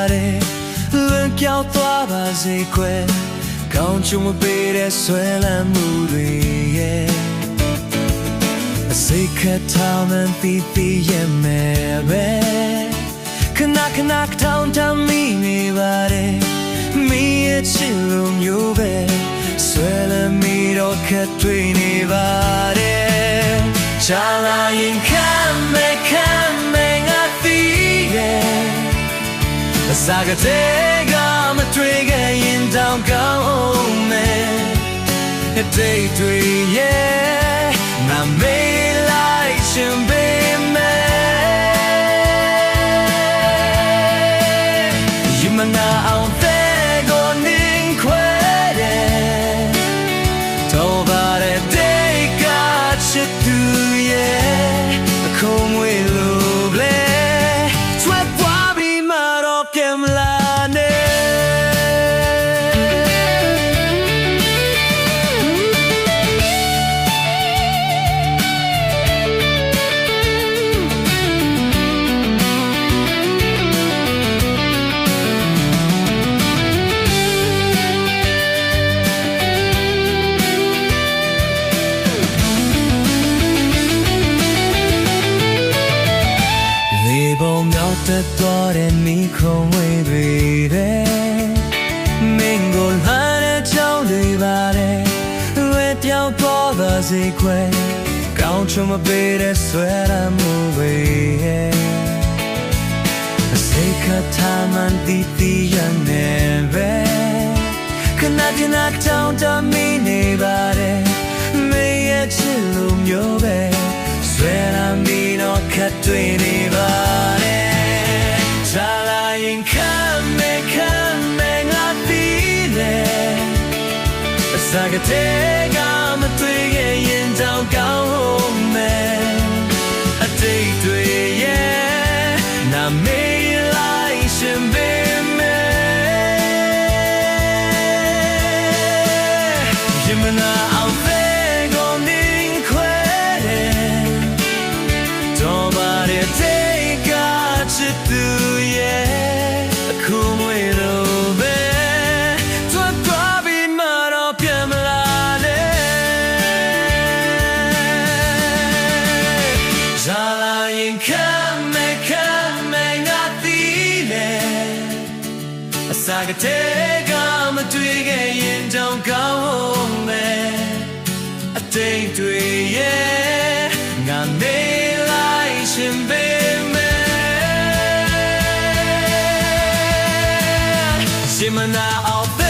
ပါတယ်လွန်ပြောင်းသွားပါစေခွဲကောင်းချုံမပေးတဲ့ဆွဲလန်းမှုတွေရဲ့အစိတ်ခတ်ထောင်မှန်ပြီးပြီးရဲ့မဲ့ပဲခဏခဏထောင်ထမိနေပါတယ်မိရဲ့ချစ်လိုမျိုးပဲဆွဲလန်းမိတော့ခက်တွေ့နေပါတယ်ချာလာရင်ခံမဲ့ငါသိရဲ့အစားကတဲ့ကမတွေ့ခဲ့ရင်တောင်ကောင်းမယ်အတိတ်တွေရဲ့ငါမေးလိုက်ရှင်ပေးမယ်ယမနာအောင်တဲ့ကိုနင်းခွဲတယ်တော့ပါတဲ့တိတ်ကချစ်သူရဲ့အခုမွေလို့လေဆွဲပွားပြီးမှတော့ပြန်မလာတက်သွားတဲ့မိခုံဝေးတွေမင်းကိုလာတဲ့ကြောင်းတွေပါတယ်လွယ်ပြောင်းသွားပါစေခွဲကောင်းချုံမပေးတဲ့ဆွဲရမှုပဲအစိတ်ခတ်ထားမှန်တီးတီးရနေပဲခဏခဏတောင်းတမိနေပါတယ်မင်းရဲ့ချစ်လိုမျိုးပဲဆွဲရမိတော့ခတ်တွေ့နေပါတယ်ချာလာရင်ခံမဲ့ငါသိတယ်အစားကတဲ့ကမတွေ့ခဲ့ရင်တောင်ကောင်းမယ်အတိတ်တွေရဲ့နာမေးလိုက်ရှင်ပေးမယ်ယမနာအောင်တဲ့ကိုနင်းခွဲတယ်တော့ပါတဲ့တိတ်ကချစ်သူအခုမွေလို့ပဲထွက်သွားပြီးမှတော့ပြန်မလာနဲ့ဇာလာရင်ခံမဲ့ငါသိတယ်အစားကတဲ့ကမတွေ့ခဲ့ရင်တောင်ကောင်းမယ်အတိတ်တွေရဲ့ငါနေလိုက်ရှင်ပေးSimana of